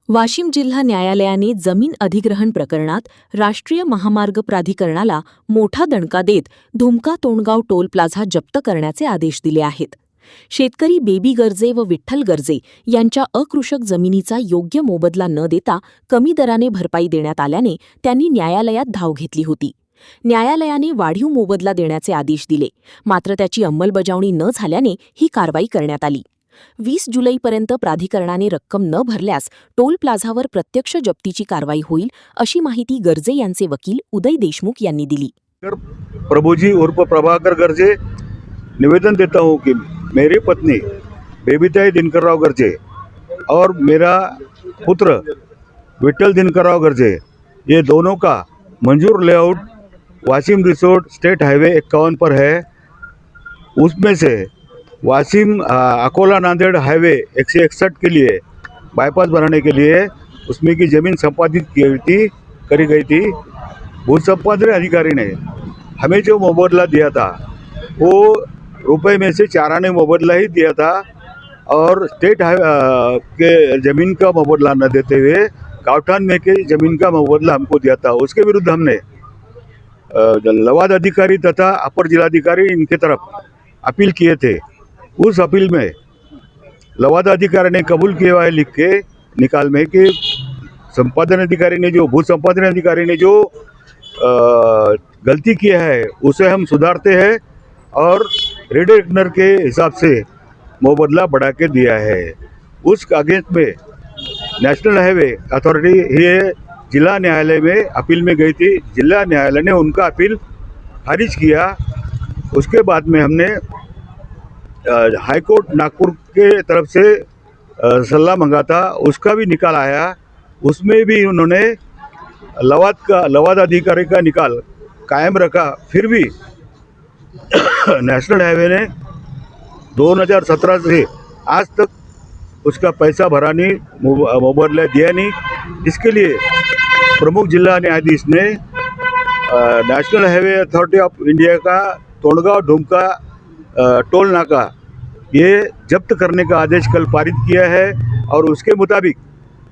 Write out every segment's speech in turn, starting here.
वाशिम जिल्हा न्यायालयाने जमीन अधिग्रहण प्रकरणात राष्ट्रीय महामार्ग प्राधिकरणाला मोठा दणका देत धुमका तोंडगाव टोल प्लाझा जप्त करण्याचे आदेश दिले आहेत. शेतकरी बेबी गर्जे व विठ्ठल गर्जे यांच्या अकृषक जमिनीचा योग्य मोबदला न देता कमी दराने भरपाई देण्यात आल्याने त्यांनी न्यायालयात धाव घेतली होती. न्यायालयाने वाढीव मोबदला देण्याचे आदेश दिले, मात्र त्याची अंमलबजावणी न झाल्याने ही कारवाई करण्यात आली. 20 जुलैपर्यंत प्राधिकरणाने रक्कम न भरल्यास टोल प्लाझावर प्रत्यक्ष जप्तीची कारवाई होईल, अशी माहिती गर्जे यांचे वकील उदय देशमुख यांनी दिली. प्रभुजी उर्फ प्रभाकर गर्जे निवेदन देता हूँ कि मेरी पत्नी बेबीताई दिनकरराव गर्जे और मेरा पुत्र विठ्ठल दिनकरराव गर्जे, ये दोनों का मंजूर layout Washim resort state highway 51 पर है. उसमें से वाशिम अकोला नांदेड़ हाईवे 161 के लिए बाईपास बनाने के लिए उसमें की ज़मीन संपादित करी गई थी. भू संपादन अधिकारी ने हमें जो मुबादला दिया था वो रुपए में से 4 आने मुबादला ही दिया था और स्टेट के ज़मीन का मुबादला न देते हुए गावठान में के ज़मीन का मुबादला हमको दिया था. उसके विरुद्ध हमने लवाद अधिकारी तथा अपर जिलाधिकारी इनके तरफ अपील किए थे. उस अपील में लवाद अधिकारी ने कबूल किया है लिख के निकाल में कि संपादन अधिकारी ने जो भू संपादन अधिकारी ने जो गलती किया है उसे हम सुधारते हैं और रेडिएटर के हिसाब से मुबादला बढ़ा के दिया है. उस अगेंस्ट में नेशनल हाईवे अथॉरिटी ये जिला न्यायालय में अपील में गई थी. जिला न्यायालय ने उनका अपील खारिज किया. उसके बाद में हमने हाई कोर्ट नागपुर के तरफ से सलाह मंगा था, उसका भी निकाल आया. उसमें भी उन्होंने लवाद अधिकारी का निकाल कायम रखा. फिर भी नेशनल हाईवे ने 2017 से आज तक उसका पैसा भरा नहीं, मुबादला दिया नहीं. इसके लिए प्रमुख जिला न्यायाधीश ने national highway authority of India का तोंडगांव ढुमका टोल नाका ये जब्त करने का आदेश कल पारित किया है और उसके मुताबिक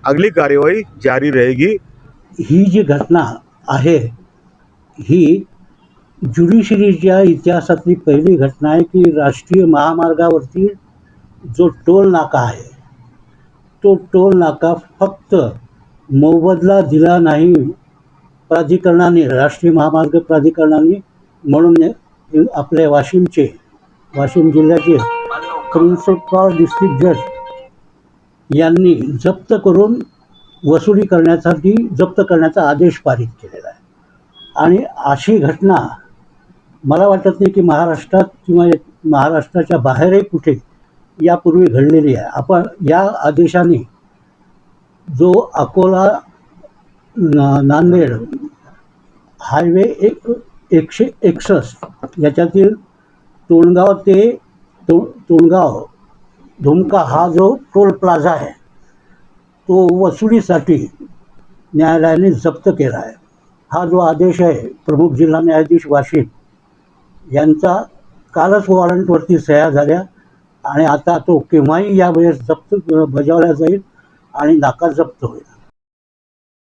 अगली कार्यवाही जारी रहेगी. ही जी घटना आहे ही ज्युडिशरीच्या इतिहासातली पहिली घटना आहे की राष्ट्रीय महामार्गावरती जो टोल नाका आहे तो टोल नाका फक्त मोबदला दिला नाही प्राधिकरणाने, राष्ट्रीय महामार्ग प्राधिकरणाने, म्हणून आपल्या वाशिम जिल्ह्याचे प्रिन्सिपल डिस्ट्रिक्ट जज यांनी जप्त करून वसुली करण्यासाठी जप्त करण्याचा आदेश पारित केलेला आहे. आणि अशी घटना मला वाटत नाही की महाराष्ट्रात किंवा महाराष्ट्राच्या बाहेरही कुठे यापूर्वी घडलेली आहे. आपण या आदेशाने जो अकोला नांदेड हायवे 161 याच्यातील तोंडगाव ते तोंडगाव धुमका हा जो टोल प्लाझा आहे तो वसुलीसाठी न्यायालयाने जप्त केला आहे. हा जो आदेश आहे प्रमुख जिल्हा न्यायाधीश वाशिम यांचा कालच वॉरंटवरती सह्या झाल्या आणि आता तो केव्हाही यावेळेस जप्त बजावला जाईल आणि नाका जप्त होईल.